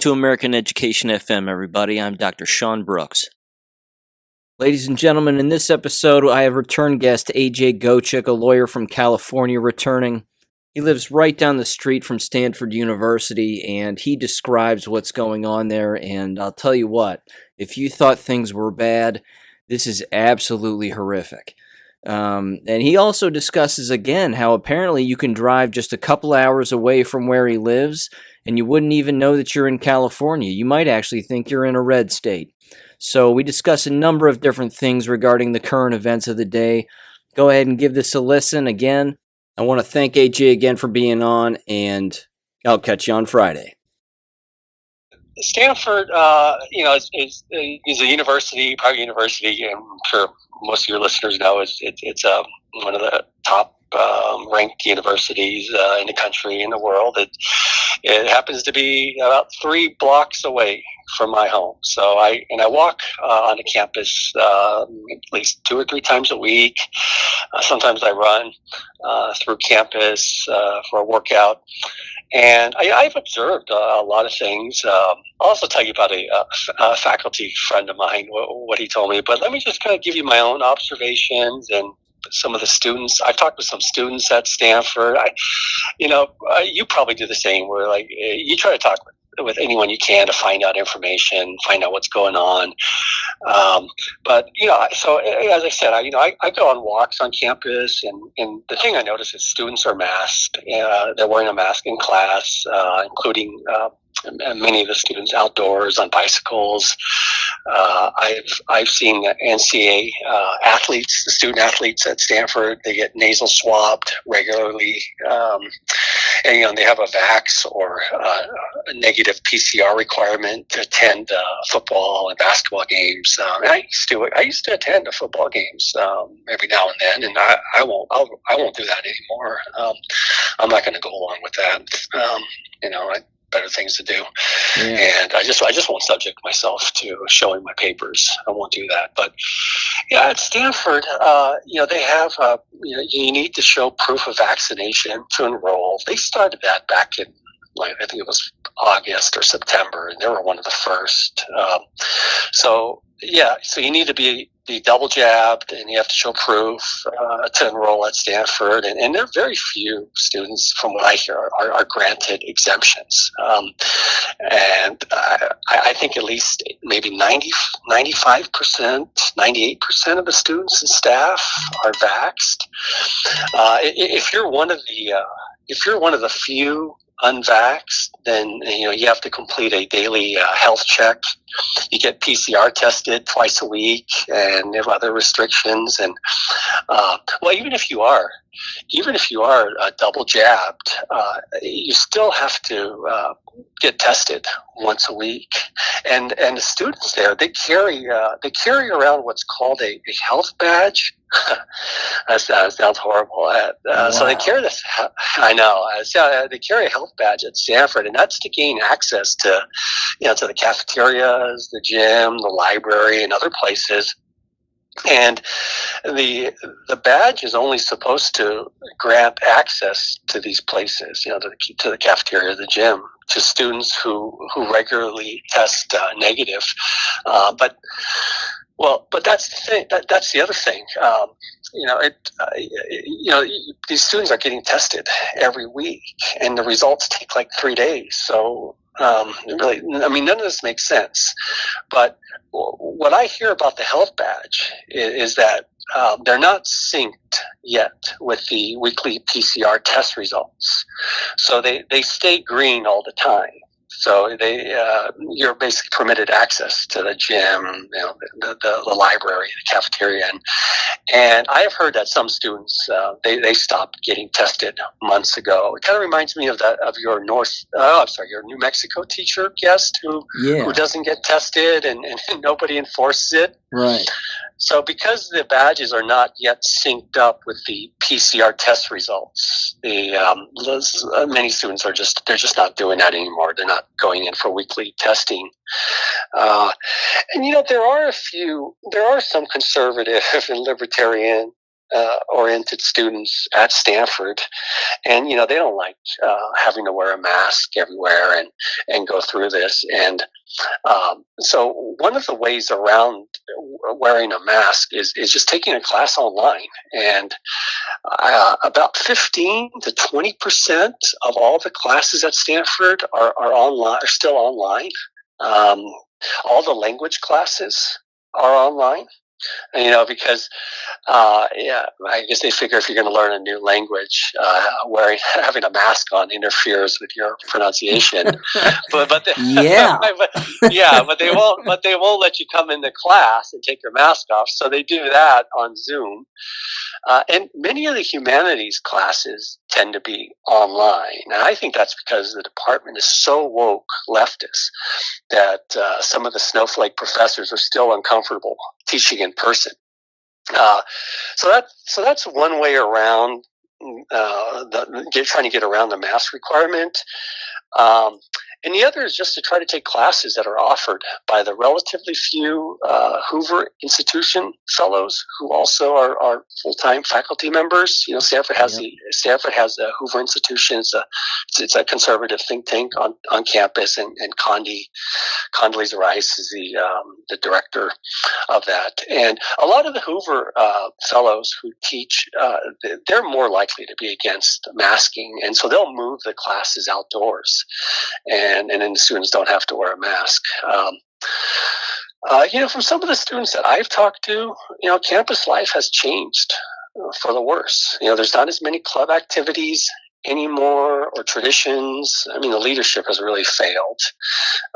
to American Education FM, everybody. I'm Dr. Sean Brooks. Ladies and gentlemen, in this episode, I have return guest A.J. Gokcek, a lawyer from California, returning. He lives right down the street from Stanford University, and he describes what's going on there, and I'll tell you what, if you thought things were bad, this is absolutely horrific. And he also discusses again how apparently you can drive just a couple hours away from where he lives and you wouldn't even know that you're in California. You might actually think you're in a red state. So we discuss a number of different things regarding the current events of the day. Go ahead and give this a listen. Again, I want to thank AJ again for being on, and I'll catch you on Friday. Stanford, is a university, private university. I'm sure most of your listeners know it's one of the top ranked universities in the country, in the world. It happens to be about 3 blocks away from my home. So I walk on the campus at least 2 or 3 times a week. Sometimes I run through campus for a workout. And I've observed a lot of things. I'll also tell you about a faculty friend of mine, what he told me. But let me just kind of give you my own observations and some of the students. I've talked with some students at Stanford. You probably do the same, where like you try to talk with anyone you can to find out information, find out what's going on. But so as I said, I go on walks on campus, and the thing I notice is students are masked. They're wearing a mask in class, including many of the students outdoors on bicycles. I've seen NCAA athletes, the student athletes at Stanford. They get nasal swabbed regularly, and they have a vax or a negative PCR requirement to attend football and basketball games. I used to attend the football games every now and then, and I won't do that anymore. I'm not going to go along with that. Better things to do. Yeah. And I just won't subject myself to showing my papers. I won't do that. But yeah, at Stanford, they have you need to show proof of vaccination to enroll. They started that back in I think it was August or September, and they were one of the first. So you need to be double jabbed, and you have to show proof to enroll at Stanford. And there are very few students, from what I hear, are granted exemptions. And I think at least maybe 95%, 98% of the students and staff are vaxxed. If you're one of the few unvaxxed, then you have to complete a daily health check. You get PCR tested twice a week, and there are other restrictions. And even if you are double jabbed, you still have to get tested once a week. And the students there, they carry around what's called a health badge. That sounds horrible. Wow. So they carry this. I know. They carry a health badge at Stanford, and that's to gain access to the cafeterias, the gym, the library, and other places. And the badge is only supposed to grant access to these places, to the cafeteria, the gym, to students who regularly test negative. But that's the thing. That's the other thing. These students are getting tested every week, and the results take like 3 days. So really, none of this makes sense. But what I hear about the health badge is that they're not synced yet with the weekly PCR test results. So they stay green all the time. So you're basically permitted access to the gym, the library, the cafeteria, and I have heard that some students they stopped getting tested months ago. It kind of reminds me of your New Mexico teacher guest who doesn't get tested and nobody enforces it. Right. So because the badges are not yet synced up with the PCR test results, many students they're just not doing that anymore. They're not going in for weekly testing. And there are some conservative and libertarian oriented students at Stanford, and they don't like having to wear a mask everywhere and go through this. And so one of the ways around wearing a mask is just taking a class online. And about 15 to 20% of all the classes at Stanford are online, are still online. All the language classes are online. Because I guess they figure if you're going to learn a new language, having a mask on interferes with your pronunciation. but Yeah. but they won't let you come into class and take your mask off. So they do that on Zoom. And many of the humanities classes tend to be online. And I think that's because the department is so woke leftist that some of the snowflake professors are still uncomfortable teaching in person. So that's one way around trying to get around the mask requirement. And the other is just to try to take classes that are offered by the relatively few Hoover Institution fellows who also are full-time faculty members. Stanford has the Hoover Institution. It's a conservative think tank on campus, and Condoleezza Rice is the director of that. And a lot of the Hoover fellows who teach, they're more likely to be against masking, and so they'll move the classes outdoors, and then the students don't have to wear a mask. From some of the students that I've talked to, campus life has changed for the worse. There's not as many club activities anymore or traditions. I mean, the leadership has really failed.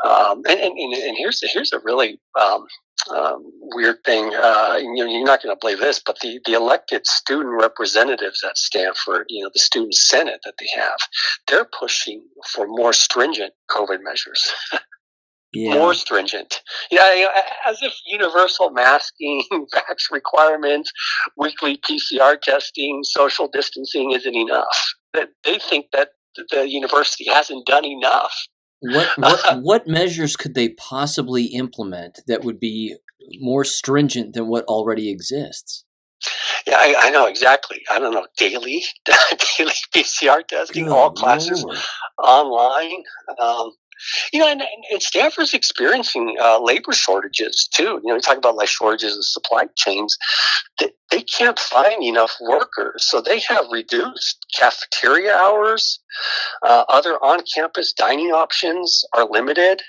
And here's a really weird thing. You're not going to believe this, but the elected student representatives at Stanford, the student senate that they have, they're pushing for more stringent COVID measures. Yeah. More stringent. As if universal masking, vax requirements, weekly PCR testing, social distancing isn't enough. That they think that the university hasn't done enough. What measures could they possibly implement that would be more stringent than what already exists? Yeah, I know exactly. I don't know, daily PCR testing, Good all classes Lord. online. And Stanford's experiencing labor shortages too. We talk about like shortages in supply chains. They can't find enough workers, so they have reduced cafeteria hours. Other on-campus dining options are limited.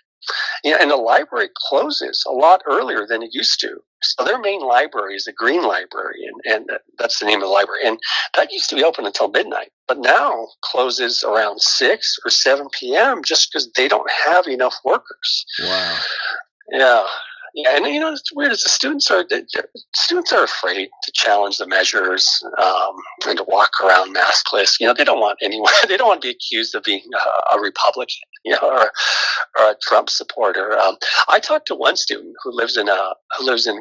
And the library closes a lot earlier than it used to. So their main library is the Green Library, and that's the name of the library. And that used to be open until midnight, but now closes around 6 or 7 p.m. just because they don't have enough workers. Wow. Yeah. Yeah, and it's weird. As the students are afraid to challenge the measures and to walk around maskless. They don't want anyone. They don't want to be accused of being a Republican, or a Trump supporter. I talked to one student who lives in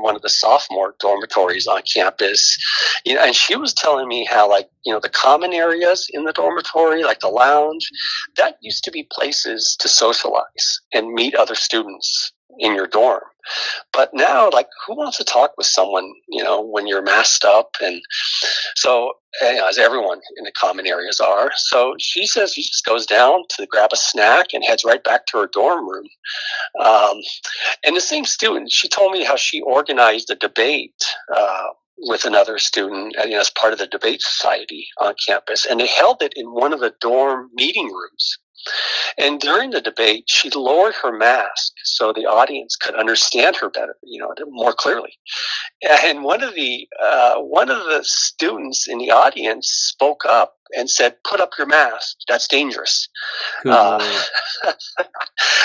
one of the sophomore dormitories on campus, and she was telling me how the common areas in the dormitory, like the lounge, that used to be places to socialize and meet other students in your dorm. But now, who wants to talk with someone, when you're masked up? And so, as everyone in the common areas are. So she says she just goes down to grab a snack and heads right back to her dorm room. And the same student, she told me how she organized a debate with another student as part of the debate society on campus. And they held it in one of the dorm meeting rooms. And during the debate, she lowered her mask so the audience could understand her better, more clearly. And one of the students in the audience spoke up and said, "Put up your mask. That's dangerous." Yeah,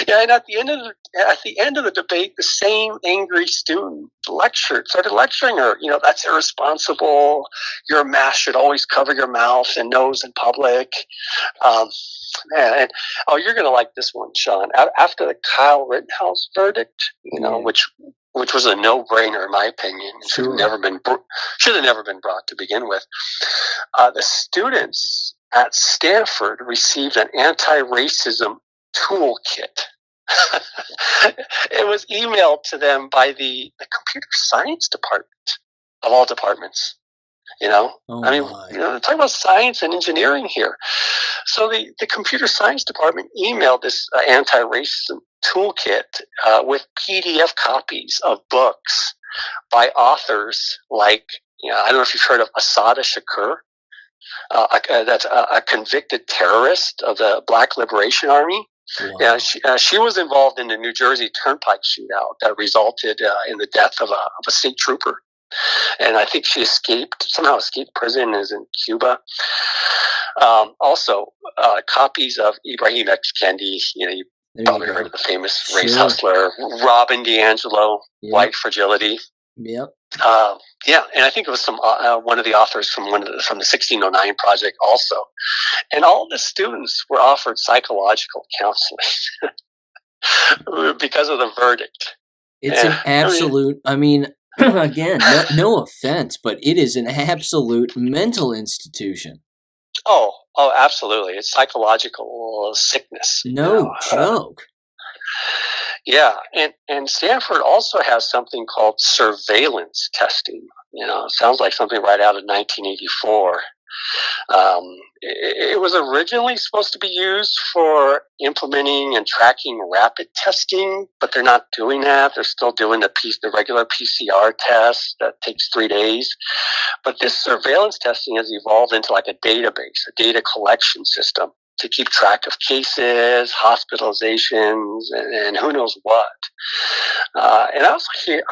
and at the end of the debate, the same angry student started lecturing her. That's irresponsible. Your mask should always cover your mouth and nose in public. You're going to like this one, Sean. After the Kyle Rittenhouse verdict, which was a no-brainer in my opinion, should have never been brought to begin with. The students at Stanford received an anti-racism toolkit. It was emailed to them by the computer science department of all departments. Oh I mean, my. talking about science and engineering here. So the computer science department emailed this anti-racism toolkit with PDF copies of books by authors like, I don't know if you've heard of Asada Shakur. That's a convicted terrorist of the Black Liberation Army. Wow. Yeah, she was involved in the New Jersey Turnpike shootout that resulted in the death of a state trooper. And I think she somehow escaped prison and is in Cuba. Also, copies of Ibrahim X. Kendi, you probably heard of the famous race hustler, Robin DiAngelo, White Fragility. Yep. Yeah, and I think it was one of the authors from the 1609 Project also. And all the students were offered psychological counseling because of the verdict. It's an absolute, again, no offense, but it is an absolute mental institution. Oh, absolutely. It's psychological sickness. No joke. Yeah, and Stanford also has something called surveillance testing. It sounds like something right out of 1984. It was originally supposed to be used for implementing and tracking rapid testing, but they're not doing that. They're still doing the regular PCR test that takes 3 days. But this surveillance testing has evolved into like a database, a data collection system to keep track of cases, hospitalizations, and who knows what. And I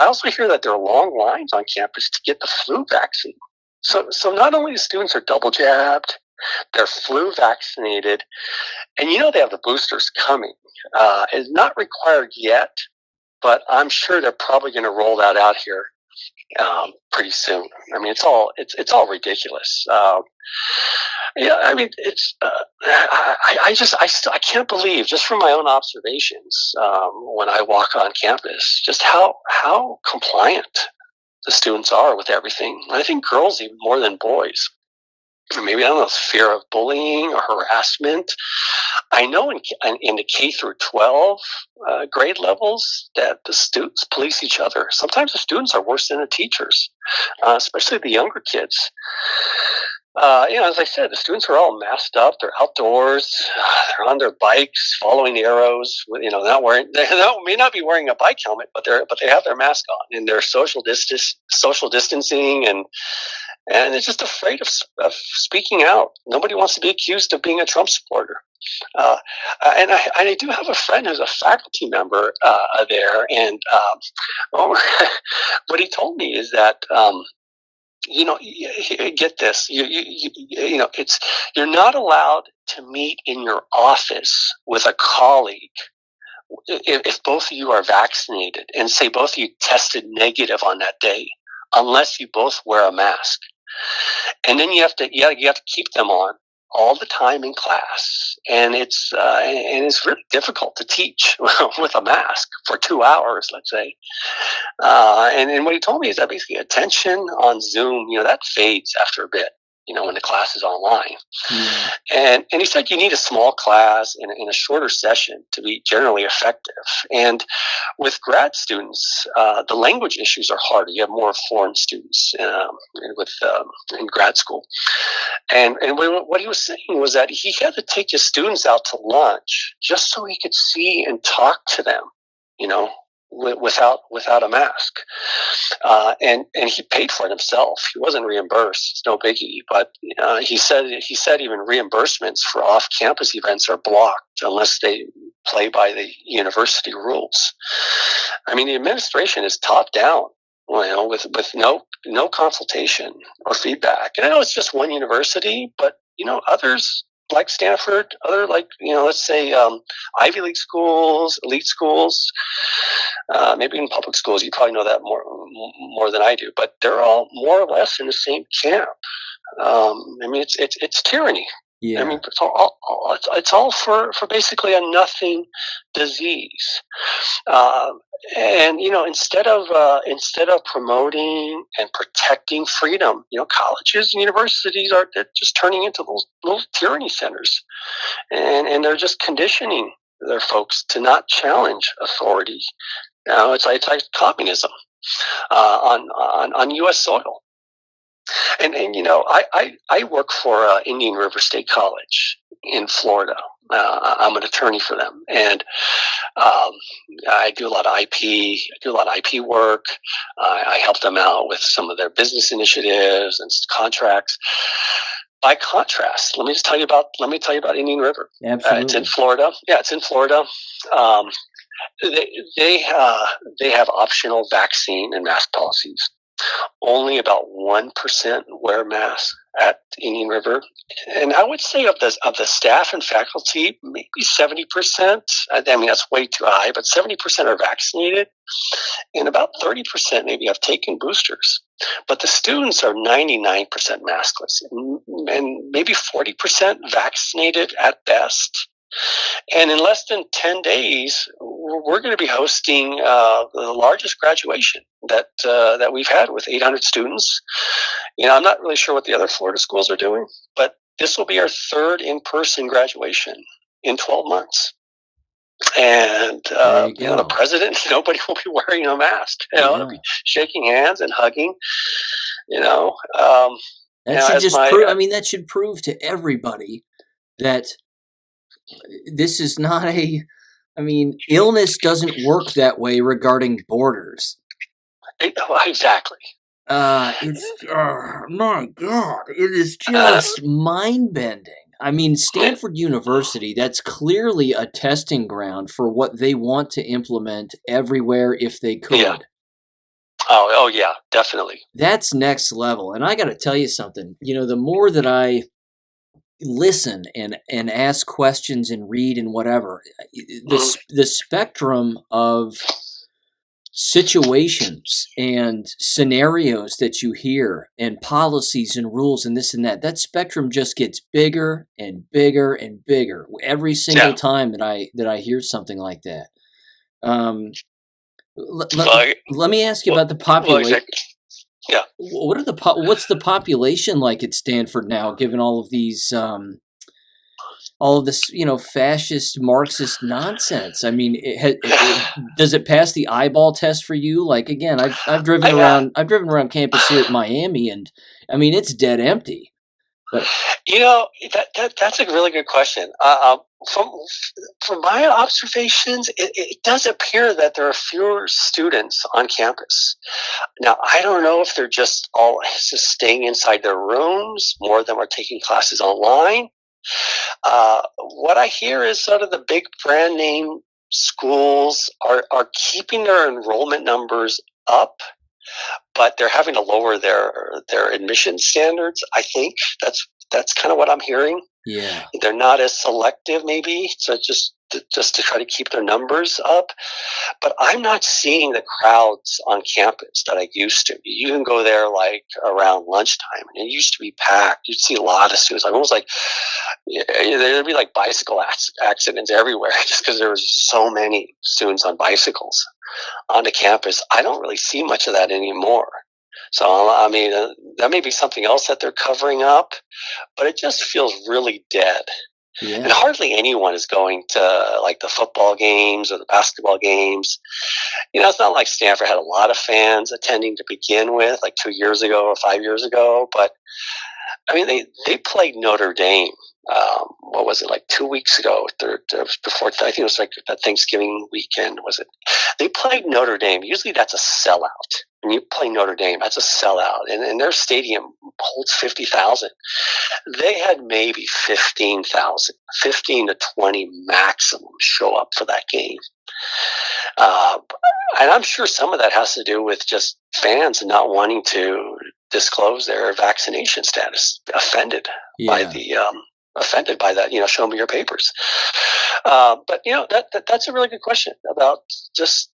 also hear that there are long lines on campus to get the flu vaccine. So not only the students are double jabbed, they're flu vaccinated, and they have the boosters coming. It's not required yet, but I'm sure they're probably going to roll that out here pretty soon. I mean, it's all ridiculous. Yeah, I mean, it's. I can't believe, just from my own observations, when I walk on campus, just how compliant the students are with everything. I think girls even more than boys. Maybe, I don't know, fear of bullying or harassment. I know in the K through 12 grade levels that the students police each other. Sometimes the students are worse than the teachers, especially the younger kids. As I said, the students are all masked up. They're outdoors. They're on their bikes, following the arrows. Not wearing. They may not be wearing a bike helmet, but they have their mask on, and they're social distancing, and they're just afraid of speaking out. Nobody wants to be accused of being a Trump supporter. And I do have a friend who's a faculty member there, and what he told me is that. Get this. You're not allowed to meet in your office with a colleague if both of you are vaccinated and say both of you tested negative on that day, unless you both wear a mask. And then you have to keep them on all the time in class, and it's really difficult to teach with a mask for 2 hours, let's say. And what he told me is that basically attention on Zoom, that fades after a bit. When the class is online. And he said you need a small class in a shorter session to be generally effective. And with grad students, the language issues are harder. You have more foreign students in grad school. And what he was saying was that he had to take his students out to lunch just so he could see and talk to them, without a mask, and he paid for it himself. He wasn't reimbursed. It's no biggie. But he said even reimbursements for off-campus events are blocked unless they play by the university rules. I mean, the administration is top down, with no consultation or feedback. And I know it's just one university, but others like Stanford, let's say Ivy League schools, elite schools, maybe in public schools, you probably know that more than I do, but they're all more or less in the same camp. I mean, it's tyranny. Yeah. I mean, it's all for basically a nothing disease. And instead of promoting and protecting freedom, colleges and universities they're just turning into little tyranny centers, and they're just conditioning their folks to not challenge authority. It's like communism on U.S. soil. And I work for Indian River State College in Florida. I'm an attorney for them, and I do a lot of IP. I do a lot of IP work. I help them out with some of their business initiatives and contracts. By contrast, let me tell you about Indian River. Absolutely. It's in Florida. Yeah, it's in Florida. Um, they have optional vaccine and mask policies. Only about 1% wear masks at Indian River, and I would say of the staff and faculty, maybe 70%. I mean, that's way too high, but 70% are vaccinated, and about 30% maybe have taken boosters. But the students are 99% maskless, and maybe 40% vaccinated at best. And in less than 10 days, we're going to be hosting the largest graduation that we've had with 800 students. I'm not really sure what the other Florida schools are doing, but this will be our third in-person graduation in 12 months. And the president, nobody will be wearing a mask. They'll be shaking hands and hugging. That should just prove. I mean, that should prove to everybody that this is not illness doesn't work that way regarding borders. Exactly. It's my God, it is just mind-bending. I mean, Stanford University, that's clearly a testing ground for what they want to implement everywhere if they could. Yeah. Oh yeah, definitely. That's next level. And I got to tell you something. The more that I listen and ask questions and read and whatever, the spectrum of situations and scenarios that you hear and policies and rules and this and that spectrum just gets bigger and bigger and bigger every single time that I hear something like that. Let me ask you about the population. Yeah. What's the population like at Stanford now, given all of these all of this, fascist, Marxist nonsense? I mean, does it pass the eyeball test for you? Like, again, I've driven around campus here at Miami, and I mean, it's dead empty. But that's a really good question. From my observations, it does appear that there are fewer students on campus. Now, I don't know if they're just all staying inside their rooms. More of them are taking classes online. What I hear is sort of the big brand name schools are keeping their enrollment numbers up, but they're having to lower their admission standards. I think that's kind of what I'm hearing. Yeah, they're not as selective, maybe, so just to try to keep their numbers up. But I'm not seeing the crowds on campus that I used to. You can go there like around lunchtime, and it used to be packed. You'd see a lot of students. Almost like there'd be like bicycle accidents everywhere, just because there was so many students on bicycles on the campus. I don't really see much of that anymore. So, I mean, that may be something else that they're covering up, but it just feels really dead. Yeah. And hardly anyone is going to like the football games or the basketball games. It's not like Stanford had a lot of fans attending to begin with, like 2 years ago or 5 years ago. But I mean, they played Notre Dame. What was it, like 2 weeks ago? Before, I think it was like that Thanksgiving weekend. Was it? They played Notre Dame. Usually, that's a sellout. When you play Notre Dame, that's a sellout, and their stadium holds 50,000. They had maybe 15,000, 15 to 20 maximum show up for that game. And I'm sure some of that has to do with just fans not wanting to disclose their vaccination status, offended by that, show me your papers. But that's a really good question about just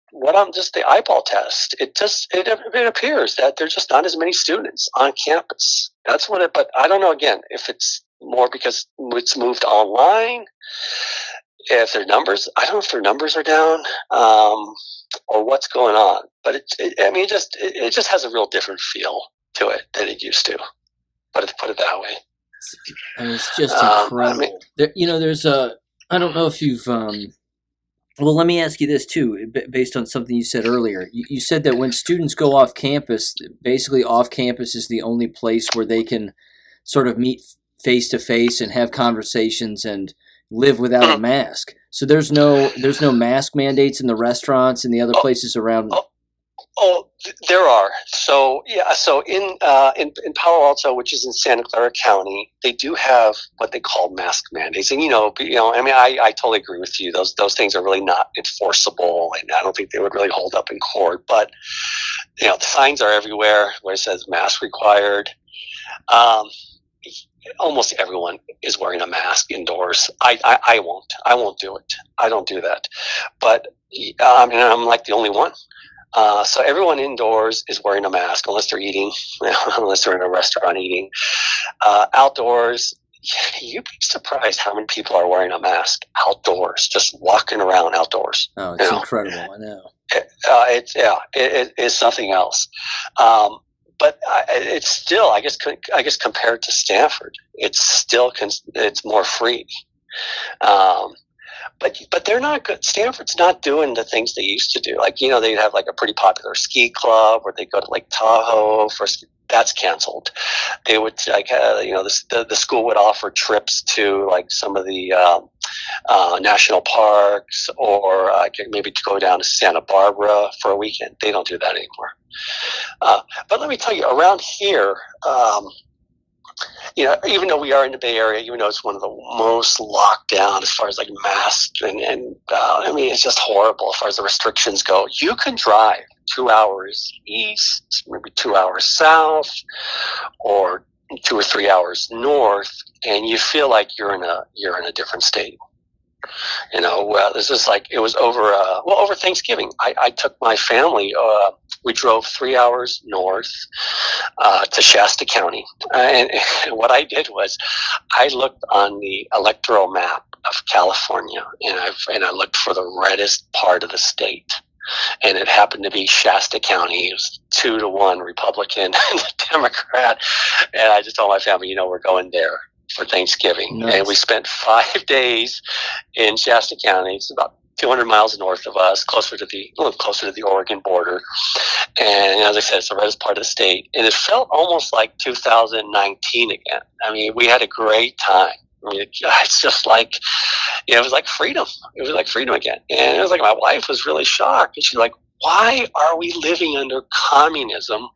the eyeball test. It appears that there's just not as many students on campus. That's what but I don't know, again, if it's more because it's moved online, if their numbers, I don't know if their numbers are down, or what's going on, but it just has a real different feel to it than it used to. Put it that way. I mean, it's just incredible. There's I don't know if you've Well, let me ask you this too, based on something you said earlier. You said that when students go off campus, basically off campus is the only place where they can sort of meet face to face and have conversations and live without a Mhm. mask. So there's no mask mandates in the restaurants and the other Oh, places around. oh, there are. So yeah. So in Palo Alto, which is in Santa Clara County, they do have what they call mask mandates, and I mean, I totally agree with you. Those things are really not enforceable, and I don't think they would really hold up in court. But the signs are everywhere where it says mask required. Um, Almost everyone is wearing a mask indoors. I won't. I won't do it. I don't do that. But and I'm like the only one. So everyone indoors is wearing a mask unless they're eating, unless they're in a restaurant eating. Outdoors, you'd be surprised how many people are wearing a mask outdoors, just walking around outdoors. Oh, it's incredible. I know. It's something else. But it's still, I guess compared to Stanford, it's more free. But they're not good. Stanford's not doing the things they used to do. Like they'd have like a pretty popular ski club where they go to Lake Tahoe for ski. That's canceled. They would the school would offer trips to like some of the national parks or maybe to go down to Santa Barbara for a weekend. They don't do that anymore. But let me tell you, around here, even though we are in the Bay Area, even though it's one of the most locked down as far as like masks and I mean, it's just horrible as far as the restrictions go. You can drive 2 hours east, maybe 2 hours south, or 2 or 3 hours north, and you feel like you're in a different state. This is like it was over Thanksgiving. I took my family. We drove 3 hours north to Shasta County, and what I did was I looked on the electoral map of California, and I looked for the reddest part of the state. And it happened to be Shasta County. It was 2-1 Republican and Democrat. And I just told my family, we're going there for Thanksgiving. Nice. And we spent 5 days in Shasta County. It's about 200 miles north of us, closer to the Oregon border. And as I said, it's the reddest part of the state. And it felt almost like 2019 again. I mean, we had a great time. I mean, it's just like, it was like freedom. It was like freedom again. And it was like my wife was really shocked. And she's like, why are we living under communism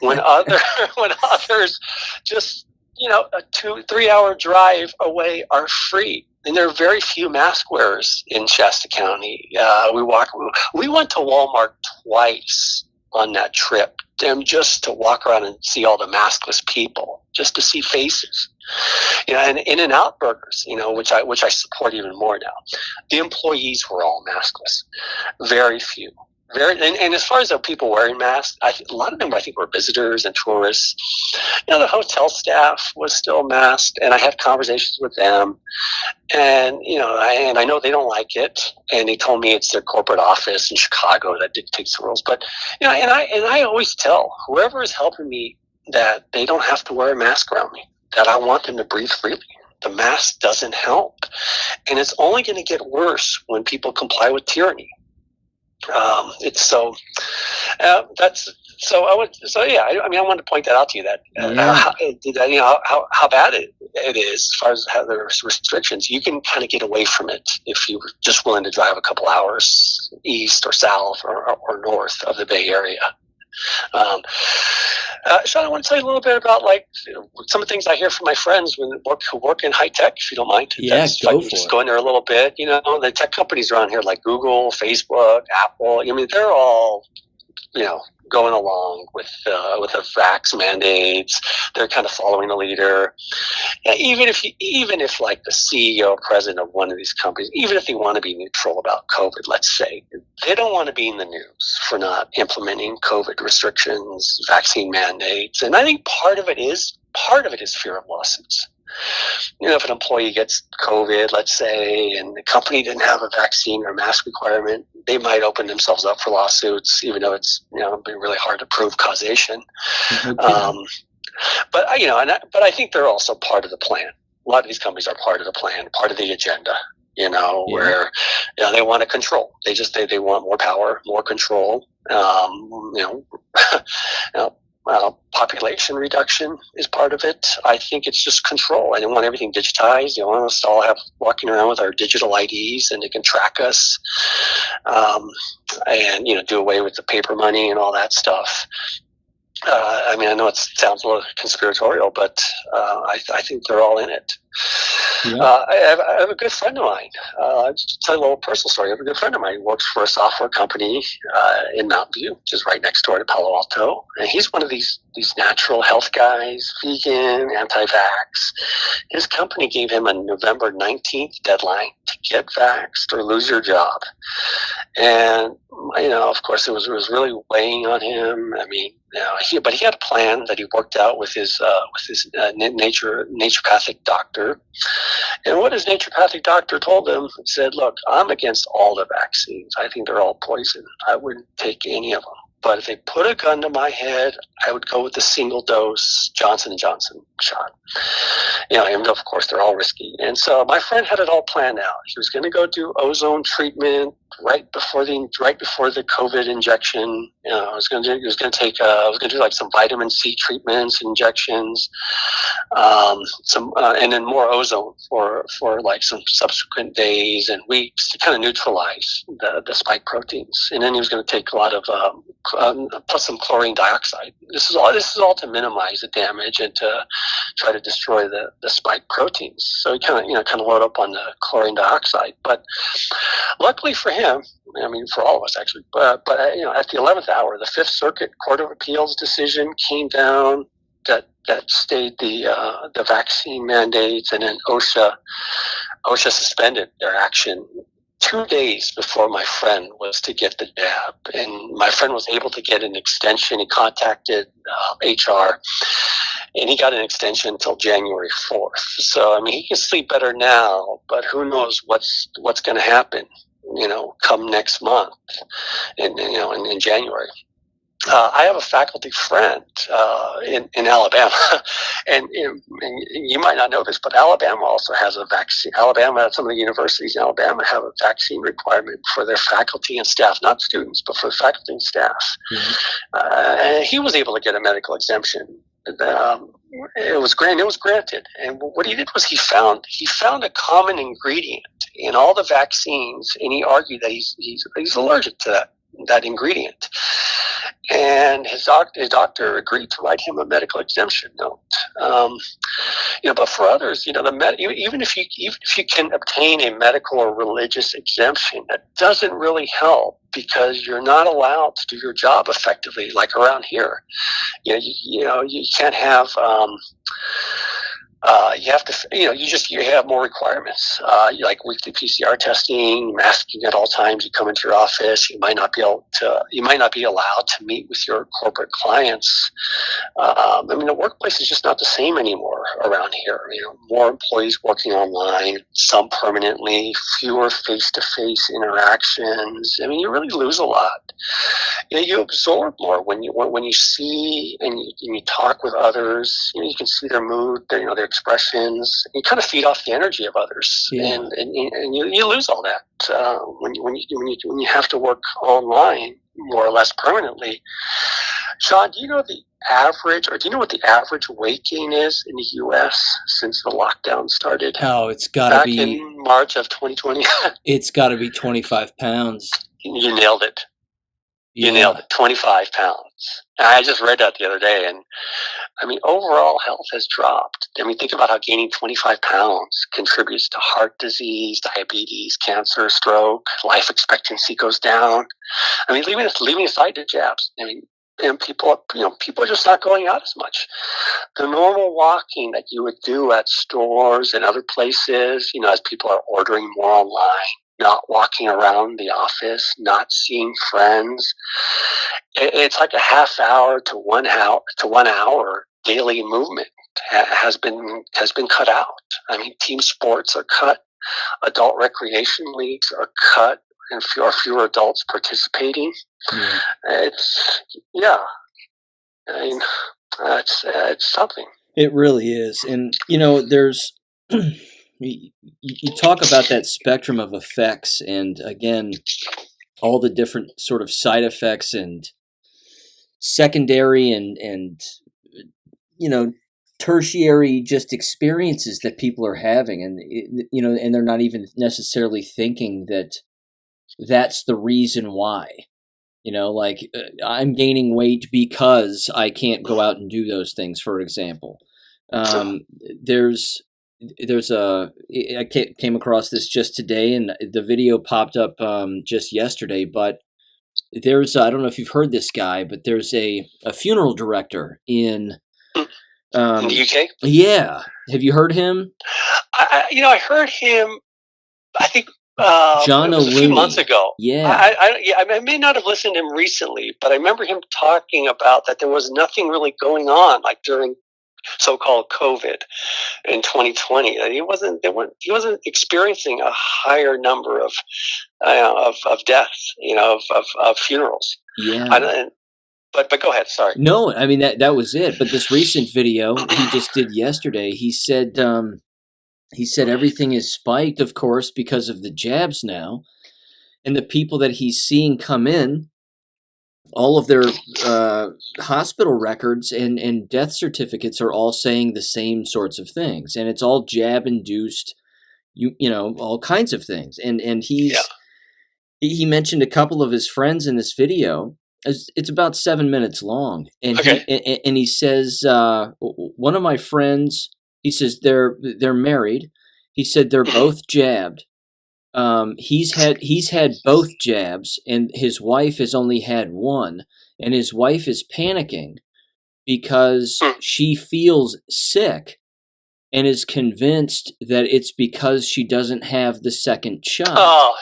when others just, a 2-3 hour drive away are free? And there are very few mask wearers in Shasta County. We went to Walmart twice on that trip, just to walk around and see all the maskless people, just to see faces. And In-N-Out Burgers, which I support even more now. The employees were all maskless, very few. And as far as the people wearing masks, a lot of them I think were visitors and tourists. The hotel staff was still masked, and I had conversations with them, and I know they don't like it, and they told me it's their corporate office in Chicago that dictates the rules. But and I always tell whoever is helping me that they don't have to wear a mask around me, that I want them to breathe freely. The mask doesn't help, and it's only going to get worse when people comply with tyranny. It's so that's so I would so yeah I mean I wanted to point that out to you that how bad it is as far as how there's restrictions. You can kind of get away from it if you're just willing to drive a couple hours east or south or north of the Bay Area. Sean, I want to tell you a little bit about some of the things I hear from my friends who work in high tech, if you don't mind. Yeah, go for just it. go in there a little bit. The tech companies around here like Google, Facebook, Apple. I mean, they're all going along with the vax mandates. They're kind of following the leader. Even if like the CEO or president of one of these companies, even if they want to be neutral about COVID, let's say, they don't want to be in the news for not implementing COVID restrictions, vaccine mandates. And I think part of it is fear of lawsuits. If an employee gets COVID, let's say, and the company didn't have a vaccine or mask requirement, they might open themselves up for lawsuits, even though it's it'd be really hard to prove causation. But I think they're also part of the plan. A lot of these companies are part of the plan, part of the agenda. where they want to control. They want more power, more control. Population reduction is part of it. I think it's just control. I don't want everything digitized. They want us to all have walking around with our digital IDs, and they can track us, and do away with the paper money and all that stuff. I know it sounds a little conspiratorial, but I think they're all in it. Yeah. I have a good friend of mine. I'll just tell you a little personal story. I have a good friend of mine who works for a software company in Mountain View, which is right next door to Palo Alto. And he's one of these natural health guys, vegan, anti-vax. His company gave him a November 19th deadline to get vaxxed or lose your job. And, of course, it was really weighing on him. But he had a plan that he worked out with his naturopathic doctor. And what his naturopathic doctor told him, said, look, I'm against all the vaccines. I think they're all poison. I wouldn't take any of them. But if they put a gun to my head, I would go with the single dose Johnson & Johnson shot. Even though, of course, they're all risky. And so my friend had it all planned out. He was going to go do ozone treatment right before the COVID injection. I was going to do like some vitamin C treatments, injections, and then more ozone for like some subsequent days and weeks to kind of neutralize the spike proteins. And then he was going to take a lot of plus some chlorine dioxide. This is all to minimize the damage and to try to destroy the spike proteins. So he kind of load up on the chlorine dioxide. But luckily for him, for all of us actually, but at the 11th hour, the Fifth Circuit Court of Appeals decision came down that stayed the vaccine mandates, and then OSHA suspended their action 2 days before my friend was to get the jab. And my friend was able to get an extension. He contacted HR, and he got an extension until January 4th. So, he can sleep better now, but who knows what's going to happen, come next month in January. I have a faculty friend in Alabama, and you might not know this, but Alabama also has a vaccine. Some of the universities in Alabama have a vaccine requirement for their faculty and staff, not students, but for the faculty and staff. Mm-hmm. And he was able to get a medical exemption. It was granted. And what he did was he found a common ingredient in all the vaccines, and he argued that he's allergic to that ingredient. And his doctor agreed to write him a medical exemption note. But for others, even if you can obtain a medical or religious exemption, that doesn't really help, because you're not allowed to do your job effectively. Like around here, you can't have. You have to, you have more requirements, like weekly PCR testing, masking at all times. You come into your office, you might not be allowed to meet with your corporate clients. The workplace is just not the same anymore around here. More employees working online, some permanently, fewer face-to-face interactions. You really lose a lot. You absorb more when you see and you talk with others. You can see their mood, their expressions. You kind of feed off the energy of others, and you lose all that when you have to work online more or less permanently. Sean, do you know what the average weight gain is in the U.S. since the lockdown started? Oh, it's got to be in March of 2020. It's got to be 25 pounds. You nailed it. You nailed it. 25 pounds. I just read that the other day, and overall health has dropped. Think about how gaining 25 pounds contributes to heart disease, diabetes, cancer, stroke. Life expectancy goes down. Leaving aside the jabs. And people are just not going out as much. The normal walking that you would do at stores and other places, as people are ordering more online, not walking around the office, not seeing friends. It's like a half hour to 1 hour daily movement has been cut out. Team sports are cut, adult recreation leagues are cut, and fewer adults participating. Yeah. It's something. It really is. And there's you talk about that spectrum of effects, and again, all the different sort of side effects and secondary and tertiary just experiences that people are having, and and they're not even necessarily thinking that that's the reason why. I'm gaining weight because I can't go out and do those things, for example. Um, there's I came across this just today, and the video popped up just yesterday. But I don't know if you've heard this guy, but there's a funeral director in in the UK. Yeah, have you heard him? I heard him. I think John it was a few O'Looney. months ago. Yeah. I may not have listened to him recently, but I remember him talking about that there was nothing really going on, like during so-called COVID in 2020. He wasn't experiencing a higher number of deaths, of funerals. Yeah. But go ahead. Sorry. No, I mean that was it. But this recent video he just did yesterday, he said everything is spiked, of course, because of the jabs now, and the people that he's seeing come in, all of their hospital records and death certificates are all saying the same sorts of things, and it's all jab induced, all kinds of things, and he mentioned a couple of his friends in this video. It's about 7 minutes long, and Okay. he says one of my friends. He says they're married. He said they're both jabbed. He's had both jabs, and his wife has only had one, and his wife is panicking because she feels sick and is convinced that it's because she doesn't have the second shot. Oh.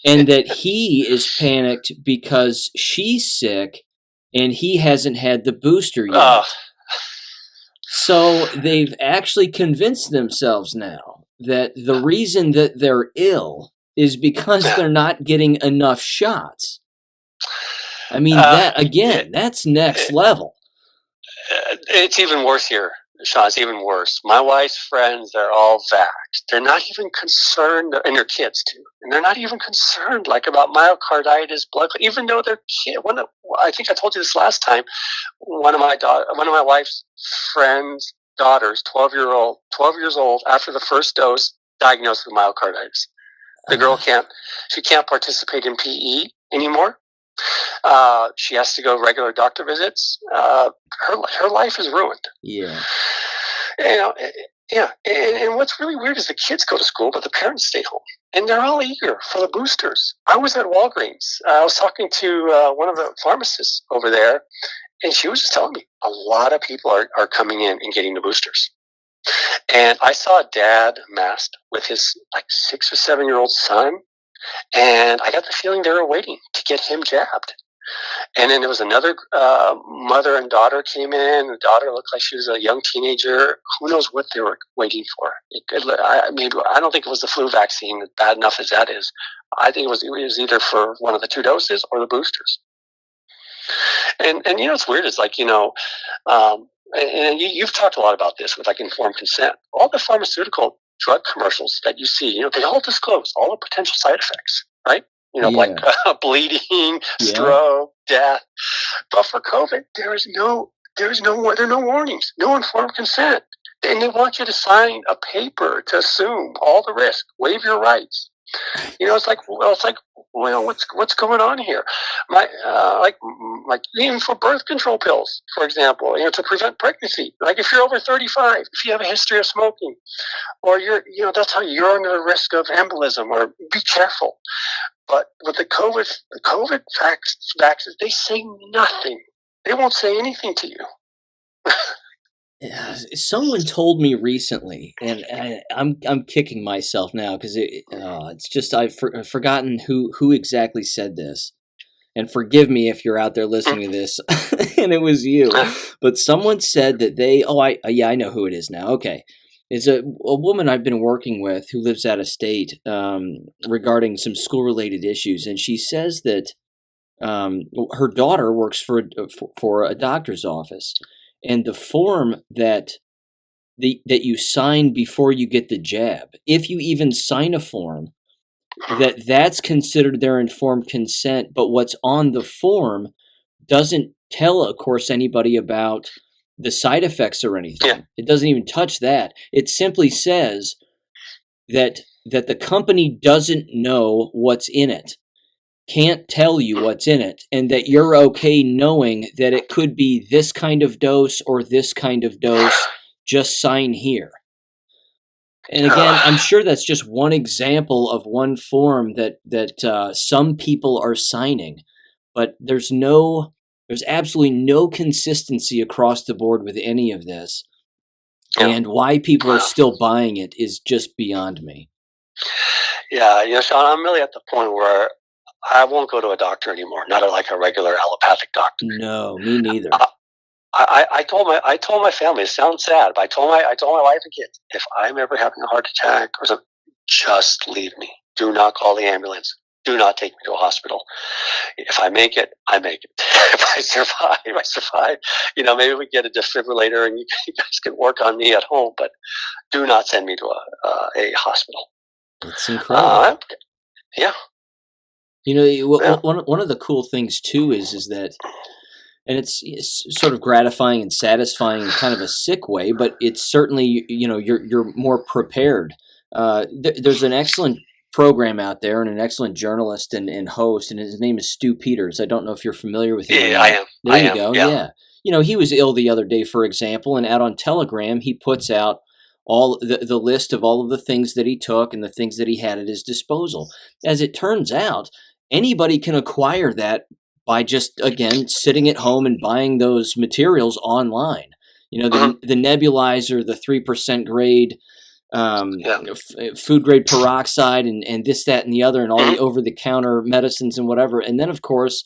And that he is panicked because she's sick and he hasn't had the booster yet. Oh. So they've actually convinced themselves now that the reason that they're ill is because they're not getting enough shots. I mean, that's next level. It's even worse here, Sean. It's even worse. My wife's friends, they're all vaxxed. They're not even concerned, and their kids too. And they're not even concerned, like, about myocarditis, blood. Even though their kid, I think I told you this last time. One of my wife's friends' daughters, 12 years old, after the first dose, diagnosed with myocarditis. The girl can't participate in PE anymore. She has to go regular doctor visits. Her life is ruined. Yeah. Yeah. And what's really weird is the kids go to school, but the parents stay home, and they're all eager for the boosters. I was at Walgreens. I was talking to one of the pharmacists over there, and she was just telling me a lot of people are coming in and getting the boosters. And I saw a dad masked with his 6 or 7 year old son, and I got the feeling they were waiting to get him jabbed. And then there was another mother and daughter came in. The daughter looked like she was a young teenager. Who knows what they were waiting for? I don't think it was the flu vaccine, bad enough as that is. I think it was either for one of the 2 doses or the boosters. And it's weird. It's and you've talked a lot about this with informed consent. All the pharmaceutical drug commercials that you see, they all disclose all the potential side effects, right? Like bleeding, stroke, death. But for COVID, there are no warnings, no informed consent. And they want you to sign a paper to assume all the risk, waive your rights. It's like what's going on here? Even for birth control pills, for example, to prevent pregnancy. Like if you're over 35, if you have a history of smoking, or that's how you're under the risk of embolism, or be careful. But with the COVID vaccines, they say nothing. They won't say anything to you. Someone told me recently, and I'm kicking myself now because it's just I've forgotten who exactly said this, and forgive me if you're out there listening to this and it was you, but someone said that I know who it is now. Okay, it's a woman I've been working with who lives out of state regarding some school related issues, and she says that her daughter works for a doctor's office. And the form that that you sign before you get the jab. If you even sign a form, that's considered their informed consent. But what's on the form doesn't tell, of course, anybody about the side effects or anything. Yeah. It doesn't even touch that. It simply says that the company doesn't know what's in it, can't tell you what's in it, and that you're okay knowing that it could be this kind of dose or this kind of dose. Just sign here. And again, I'm sure that's just one example of one form that some people are signing, but there's absolutely no consistency across the board with any of this. Yeah. And why people are still buying it is just beyond me. Yeah, Sean, I'm really at the point where I won't go to a doctor anymore, not like a regular allopathic doctor. No, me neither. I told my family, it sounds sad, but I told my wife and kids, if I'm ever having a heart attack or something, just leave me. Do not call the ambulance. Do not take me to a hospital. If I make it, I make it. If I survive, I survive. Maybe we get a defibrillator and you guys can work on me at home, but do not send me to a hospital. It's incredible. Yeah. One of the cool things too is that, and it's sort of gratifying and satisfying in kind of a sick way, but it's certainly, you're more prepared. There's an excellent program out there and an excellent journalist and host, and his name is Stu Peters. I don't know if you're familiar with him. Yeah, I am. There you go. Yeah. He was ill the other day, for example, and out on Telegram, he puts out all the list of all of the things that he took and the things that he had at his disposal. As it turns out, anybody can acquire that by just, again, sitting at home and buying those materials online. The nebulizer, the 3% grade, food grade peroxide, and this, that, and the other, and all the over-the-counter medicines and whatever. And then, of course,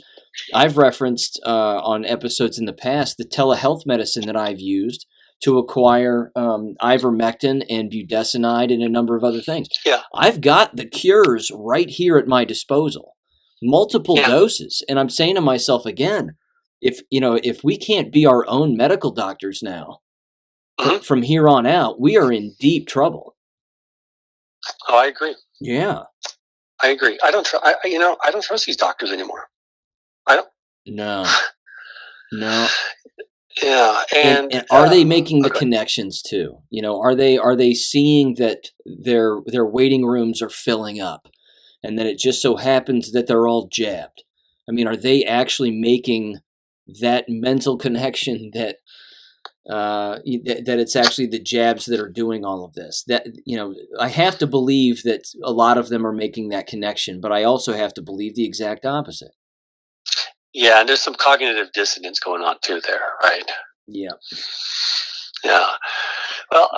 I've referenced on episodes in the past the telehealth medicine that I've used to acquire ivermectin and budesonide and a number of other things. Yeah. I've got the cures right here at my disposal. Multiple doses. And I'm saying to myself again, if we can't be our own medical doctors now, from here on out, we are in deep trouble. Oh, I agree. Yeah. I agree. I don't trust these doctors anymore. I don't. No. Yeah. And are they making the connections too? Are they seeing that their waiting rooms are filling up? And then it just so happens that they're all jabbed. I mean, are they actually making that mental connection that it's actually the jabs that are doing all of this? That I have to believe that a lot of them are making that connection, but I also have to believe the exact opposite. Yeah, and there's some cognitive dissonance going on too there, right? Yeah. Yeah. Well,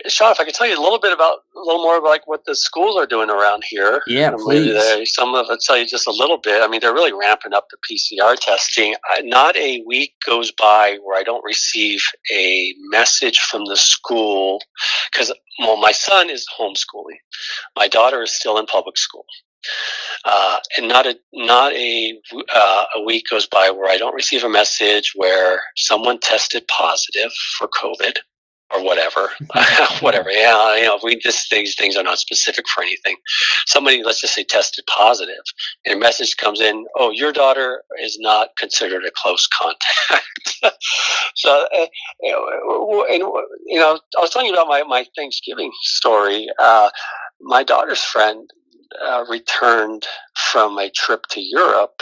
Sean, if I could tell you a little more about like what the schools are doing around here. Yeah, please. Some of it tell you just a little bit. I mean, they're really ramping up the PCR testing. Not a week goes by where I don't receive a message from the school because, my son is homeschooling. My daughter is still in public school. And not a week goes by where I don't receive a message where someone tested positive for COVID or whatever. Whatever. Yeah, these things are not specific for anything. Somebody, let's just say, tested positive, and a message comes in: "Oh, your daughter is not considered a close contact." So, I was telling you about my Thanksgiving story. My daughter's friend returned from a trip to Europe,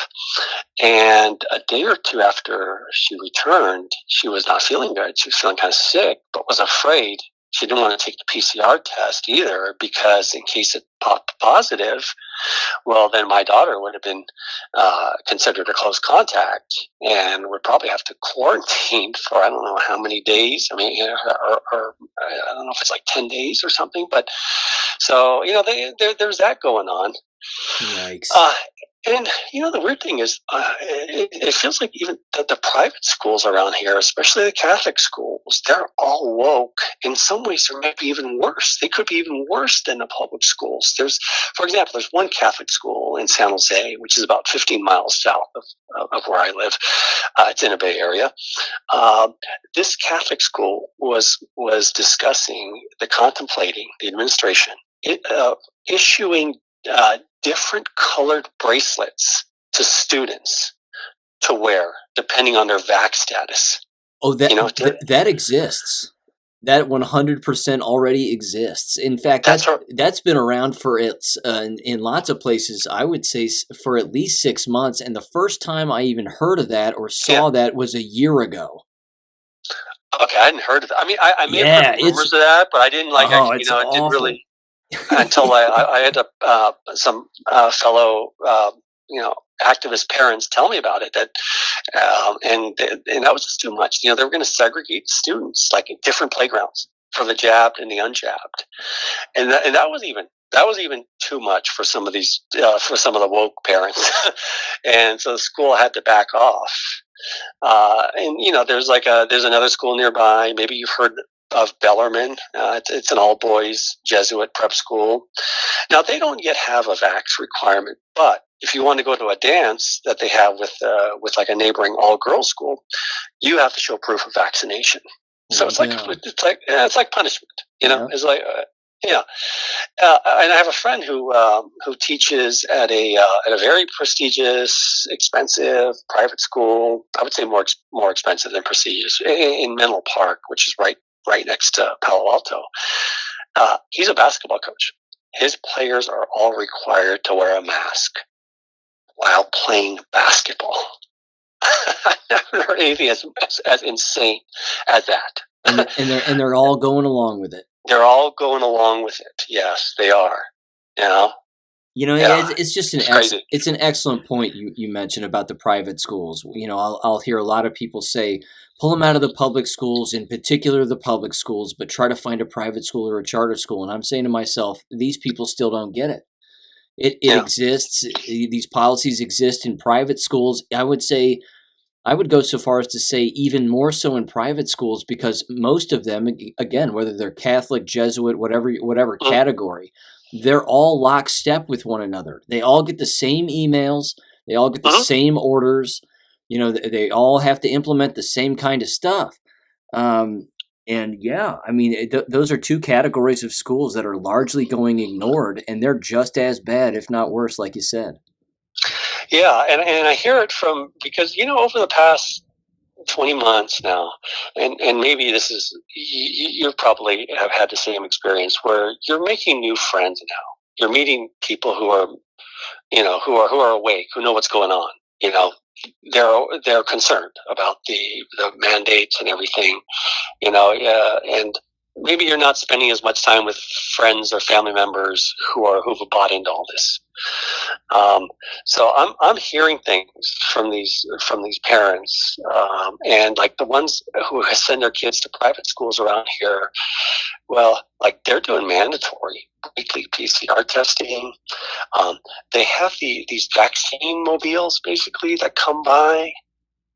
and a day or two after she returned, she was not feeling good. She was feeling kind of sick, but was afraid. She didn't want to take the PCR test either because in case it popped positive, well, then my daughter would have been considered a close contact and would probably have to quarantine for I don't know how many days. I mean, or I don't know if it's like 10 days or something. But so there's that going on. Yikes. And the weird thing is, it feels like even the private schools around here, especially the Catholic schools, they're all woke. In some ways, they might be even worse. They could be even worse than the public schools. For example, there's one Catholic school in San Jose, which is about 15 miles south of where I live. It's in a Bay Area. This Catholic school was contemplating the administration issuing different colored bracelets to students to wear depending on their vax status. Oh, that exists. That 100% already exists. In fact, that's been around for in lots of places. I would say for at least 6 months. And the first time I even heard of that or saw that was a year ago. Okay, I hadn't heard of that. I mean, I may have heard rumors of that, but I didn't it didn't really until I had some fellow activist parents tell me about it, and that was just too much. They were going to segregate students like in different playgrounds for the jabbed and the unjabbed, and that was even too much for some of these for some of the woke parents, and so the school had to back off. And there's another school nearby. Maybe you've heard of Bellarmine. It's an all boys Jesuit prep school. Now they don't yet have a vax requirement, but if you want to go to a dance that they have with like a neighboring all girls school, you have to show proof of vaccination. So it's like punishment. It's like. And I have a friend who teaches at a very prestigious, expensive private school. I would say more expensive than prestigious in Menlo Park, which is right next to Palo Alto. He's a basketball coach. His players are all required to wear a mask while playing basketball. I've never heard anything as insane as that. And they're all going along with it. They're all going along with it. Yes, they are. It's just it's an excellent point you mentioned about the private schools. I'll hear a lot of people say, pull them out of the public schools, in particular the public schools, but try to find a private school or a charter school. And I'm saying to myself, these people still don't get it. It exists. These policies exist in private schools. I would go so far as to say even more so in private schools, because most of them, again, whether they're Catholic, Jesuit, whatever category, they're all lockstep with one another. They all get the same emails. They all get the same orders. They all have to implement the same kind of stuff. Those are two categories of schools that are largely going ignored, and they're just as bad, if not worse, like you said. Yeah, and I hear it because over the past 20 months now, and maybe this is you probably have had the same experience where you're making new friends now. You're meeting people who are who are awake, who know what's going on. They're concerned about the mandates and everything. And maybe you're not spending as much time with friends or family members who've bought into all this. So I'm hearing things from these parents, and like the ones who send their kids to private schools around here. Well, like they're doing mandatory weekly PCR testing. They have these vaccine mobiles basically that come by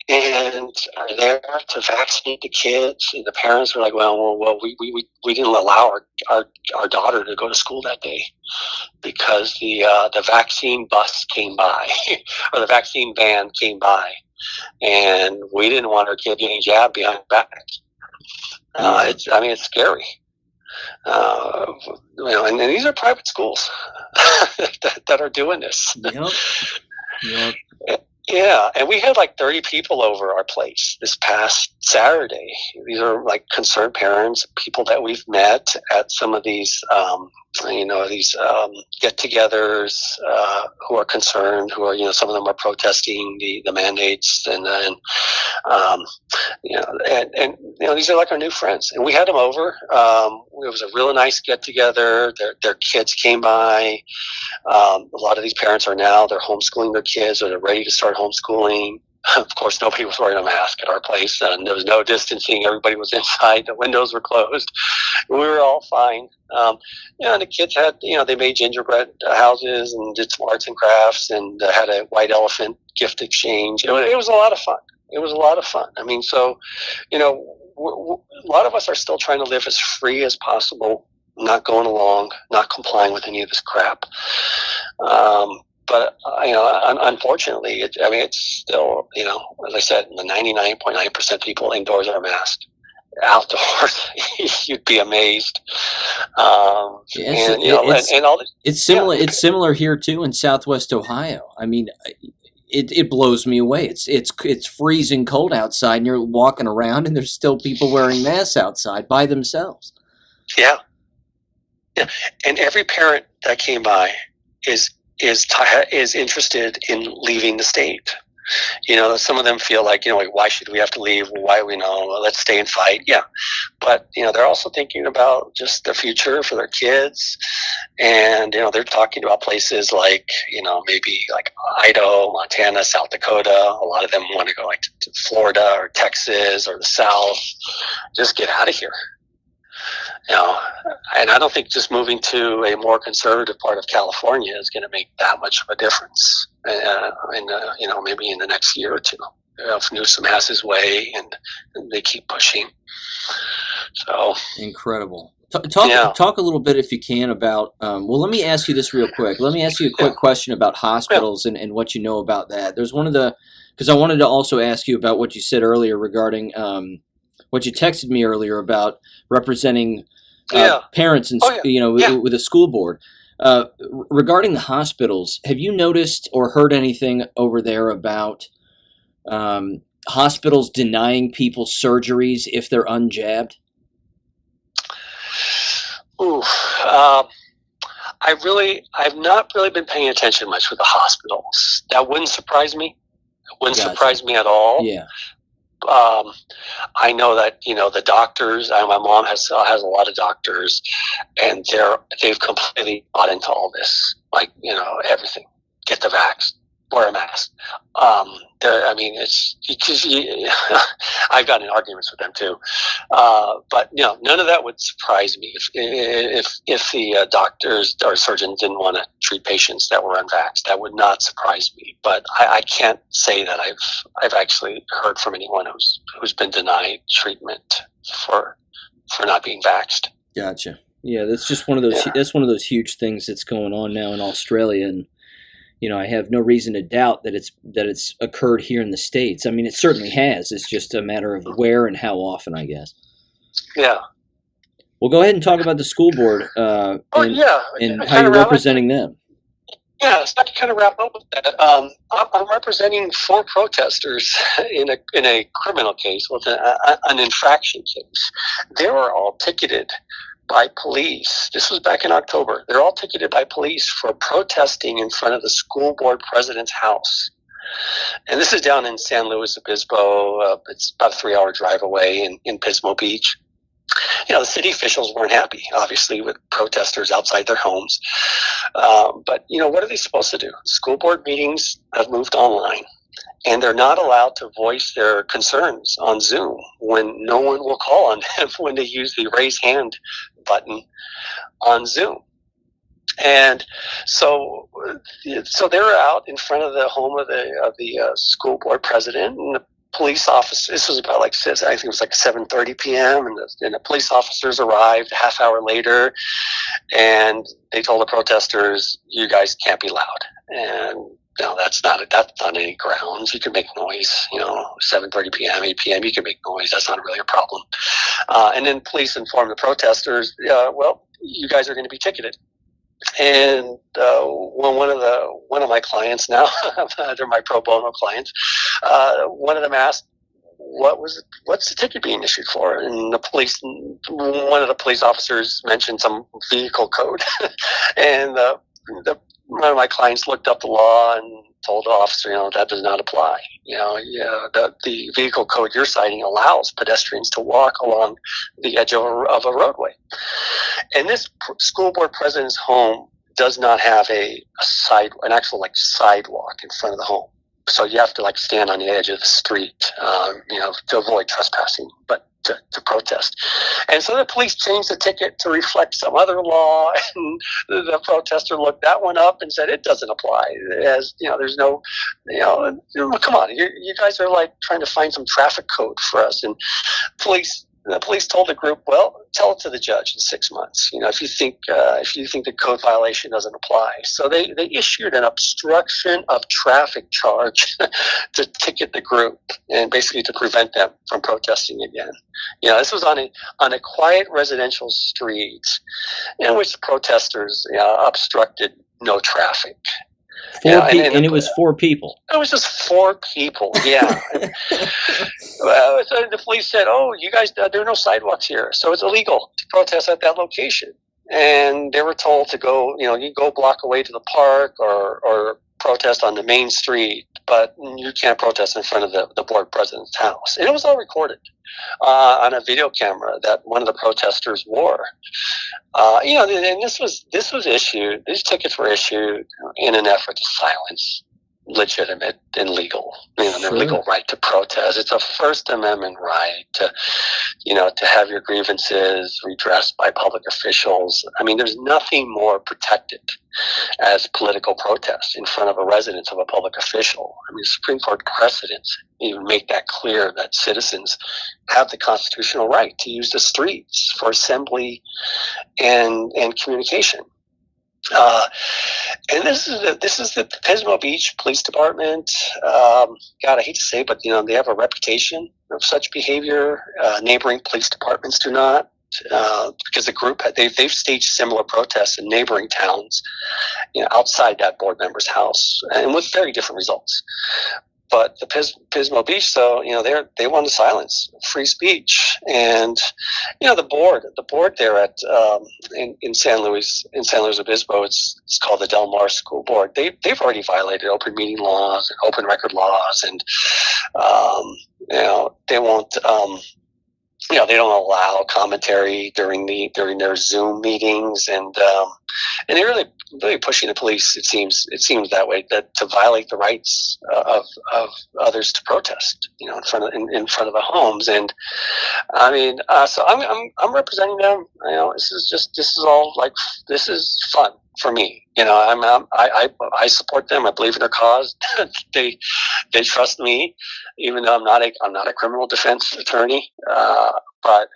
and are there to vaccinate the kids, and the parents are like, well, we didn't allow our daughter to go to school that day because the vaccine bus came by or the vaccine van came by, and we didn't want our kid getting jabbed behind the back. It's scary. And these are private schools that are doing this. Yep. Yeah, and we had like 30 people over our place this past Saturday. These are like concerned parents, people that we've met at some of these, get-togethers, who are concerned, who are, some of them are protesting the mandates, and these are like our new friends, and we had them over. It was a really nice get-together. Their kids came by. A lot of these parents they're homeschooling their kids, or they're ready to start homeschooling. Of course, nobody was wearing a mask at our place, and there was no distancing. Everybody was inside. The windows were closed. We were all fine. And the kids had, they made gingerbread houses and did some arts and crafts, and had a white elephant gift exchange. It was a lot of fun. It was a lot of fun. I mean, so, a lot of us are still trying to live as free as possible, not going along, not complying with any of this crap. But unfortunately, it's still, as I said, the 99.9% people indoors are masked. Outdoors, you'd be amazed. It's similar. It's similar here too in Southwest Ohio. I mean, it blows me away. It's freezing cold outside, and you're walking around, and there's still people wearing masks outside by themselves. Yeah. And every parent that came by is interested in leaving the state. Some of them feel like, why should we have to leave? Why let's stay and fight. Yeah. But, they're also thinking about just their future for their kids. And, they're talking about places like, maybe like Idaho, Montana, South Dakota. A lot of them want to go like to Florida or Texas or the South. Just get out of here. And I don't think just moving to a more conservative part of California is going to make that much of a difference. Maybe in the next year or two, if Newsom has his way and they keep pushing. So incredible. Talk a little bit, if you can, about. Let me ask you this real quick. Let me ask you a quick question about hospitals and what you know about that. There's because I wanted to also ask you about what you said earlier regarding what you texted me earlier about representing parents and with a school board. Regarding the hospitals, have you noticed or heard anything over there about hospitals denying people surgeries if they're unjabbed? I've not really been paying attention much with the hospitals. That wouldn't surprise me. It wouldn't surprise me at all. Yeah. I know that the doctors. My mom has a lot of doctors, and they've completely bought into all this. Like everything, get the vax, wear a mask. It's because I've gotten in arguments with them too. But none of that would surprise me if the doctors or surgeons didn't want to treat patients that were unvaxxed. That would not surprise me. But I can't say that I've actually heard from anyone who's been denied treatment for not being vaxxed. Gotcha. Yeah, that's just one of those. Yeah. That's one of those huge things that's going on now in Australia, and I have no reason to doubt that it's occurred here in the States. I mean, it certainly has. It's just a matter of where and how often, I guess. Yeah. Well, go ahead and talk about the school board and how you're representing them. Yeah, so to kind of wrap up with that, I'm representing 4 protesters in a criminal case with an infraction case. They were all ticketed by police. This was back in October. They're all ticketed by police for protesting in front of the school board president's house. And this is down in San Luis Obispo. It's about a 3-hour drive away in Pismo Beach. The city officials weren't happy, obviously, with protesters outside their homes. But what are they supposed to do? School board meetings have moved online, and they're not allowed to voice their concerns on Zoom when no one will call on them when they use the raise hand button on Zoom. And so they're out in front of the home of the school board president, and the police officer. This was about I think it was 7:30 p.m. and the police officers arrived a half hour later, and they told the protesters, "You guys can't be loud." And that's not any grounds. You can make noise. 7:30 p.m., 8 p.m. You can make noise. That's not really a problem. And then police informed the protesters, "Well, you guys are going to be ticketed." And one of my clients now, they're my pro bono clients. One of them asked, "What's the ticket being issued for?" And one of the police officers mentioned some vehicle code, and one of my clients looked up the law and told the officer, that does not apply. The vehicle code you're citing allows pedestrians to walk along the edge of a roadway. And this school board president's home does not have an actual sidewalk in front of the home. so you have to like stand on the edge of the street, to avoid trespassing, but to protest. And so the police changed the ticket to reflect some other law, and the protester looked that one up and said it doesn't apply. As there's no, come on, you guys are like trying to find some traffic code for us, and the police told the group, well, tell it to the judge in 6 months. If you think the code violation doesn't apply. So they issued an obstruction of traffic charge to ticket the group and basically to prevent them from protesting again. This was on a quiet residential street in which the protesters obstructed no traffic. And it was 4 people. It was just 4 people, yeah. So the police said, oh, you guys, there are no sidewalks here, so it's illegal to protest at that location. And they were told to go, you go a block away to the park or protest on the main street, but you can't protest in front of the board president's house. And it was all recorded on a video camera that one of the protesters wore. And this was issued. These tickets were issued in an effort to silence legitimate and legal, their legal right to protest. It's a First Amendment right to have your grievances redressed by public officials. I mean, there's nothing more protected as political protest in front of a residence of a public official. I mean, Supreme Court precedents even make that clear that citizens have the constitutional right to use the streets for assembly and communication. And this is the Pismo Beach Police Department. God, I hate to say it, but they have a reputation of such behavior. Neighboring police departments do not, because the group they've staged similar protests in neighboring towns, outside that board member's house, and with very different results. But the Pismo Beach, though, they want to silence free speech, and the board there at in San Luis Obispo, it's called the Del Mar School Board. They've already violated open meeting laws and open record laws, and they won't. They don't allow commentary during their Zoom meetings, and they're really pushing the police. It seems that way, that to violate the rights of others to protest, in front of the homes. And I mean, so I'm representing them. This is all like, this is fun for me. I support them. I believe in their cause. They trust me, even though I'm not a criminal defense attorney. But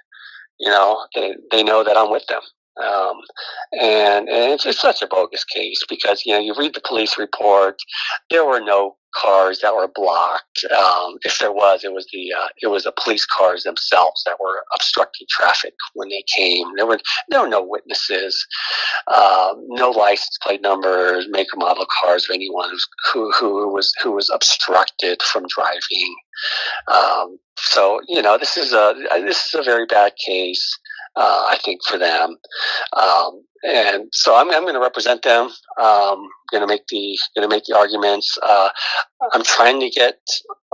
they know that I'm with them. And it's such a bogus case, because you read the police report. There were no cars that were blocked. If there was, it was the police cars themselves that were obstructing traffic when they came. There were no witnesses, no license plate numbers, make or model cars of anyone who was obstructed from driving. So this is a very bad case. I think, for them, and so I'm going to represent them. Going to make the arguments. I'm trying to get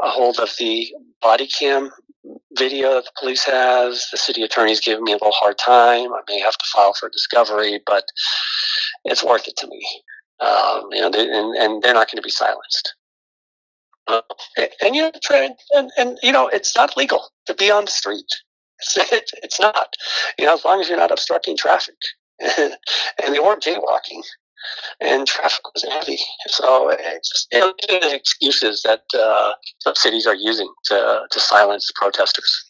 a hold of the body cam video that the police has. The city attorney's giving me a little hard time. I may have to file for discovery, but it's worth it to me. And they're not going to be silenced. And it's not legal to be on the street. It's not, as long as you're not obstructing traffic. And they weren't jaywalking, and traffic was heavy. So it's just the excuses that some cities are using to silence protesters.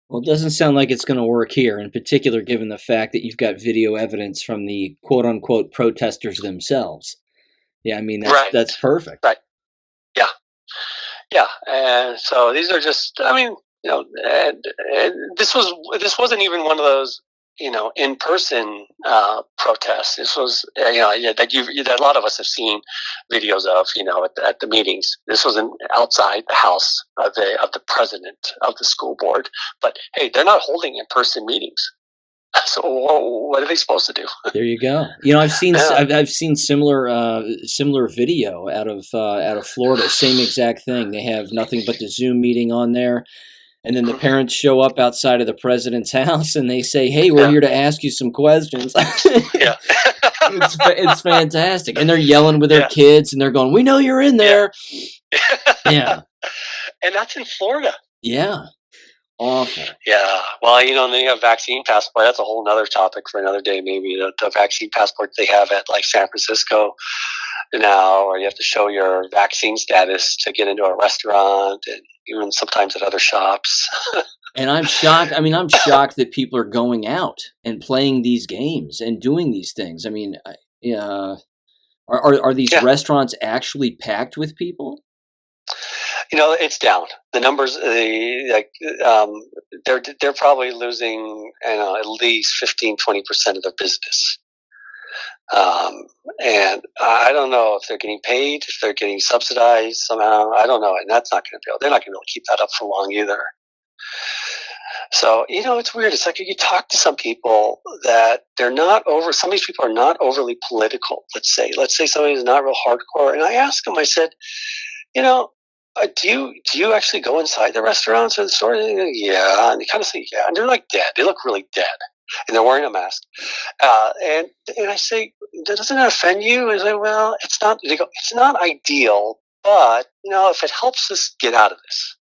Well, it doesn't sound like it's going to work here, in particular given the fact that you've got video evidence from the quote-unquote protesters themselves. Yeah, I mean, that's perfect. Right. Yeah. And so these are just, and this wasn't even one of those, in-person protests. This was, that a lot of us have seen videos of, at the meetings. This was outside the house of the president of the school board. But hey, they're not holding in-person meetings. So what are they supposed to do? There you go. I've seen I've seen similar video out of Florida. Same exact thing. They have nothing but the Zoom meeting on there. And then the parents show up outside of the president's house and they say, "Hey, we're here to ask you some questions." Yeah. It's fantastic. And they're yelling with their kids and they're going, "We know you're in there." Yeah. And that's in Florida. Yeah. Awful. Yeah. Well, and then you have vaccine passport. That's a whole other topic for another day, maybe. The vaccine passport they have at like San Francisco now, or you have to show your vaccine status to get into a restaurant, and even sometimes at other shops. And I'm shocked. I mean, I'm shocked that people are going out and playing these games and doing these things. I mean, are these restaurants actually packed with people? It's down. The numbers, they're probably losing, at least 15-20% of their business. And I don't know if they're getting paid, if they're getting subsidized somehow. I don't know, and that's not going to they're not going to be able to keep that up for long either. So, it's weird. It's like you talk to some people that they're not some of these people are not overly political, let's say somebody's not real hardcore. And I asked them, I said, do you actually go inside the restaurants or the store? And yeah. And they kind of say, yeah. And they're like dead. They look really dead. And they're wearing a mask. And I say, doesn't that offend you? And I say, well, it's not. They go, it's not ideal, but, if it helps us get out of this,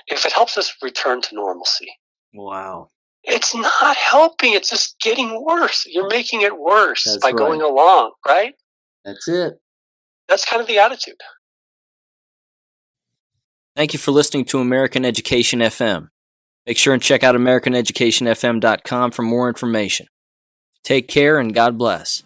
if it helps us return to normalcy. Wow. It's not helping. It's just getting worse. You're making it worse by going along, right? That's it. That's kind of the attitude. Thank you for listening to American Education FM. Make sure and check out AmericanEducationFM.com for more information. Take care and God bless.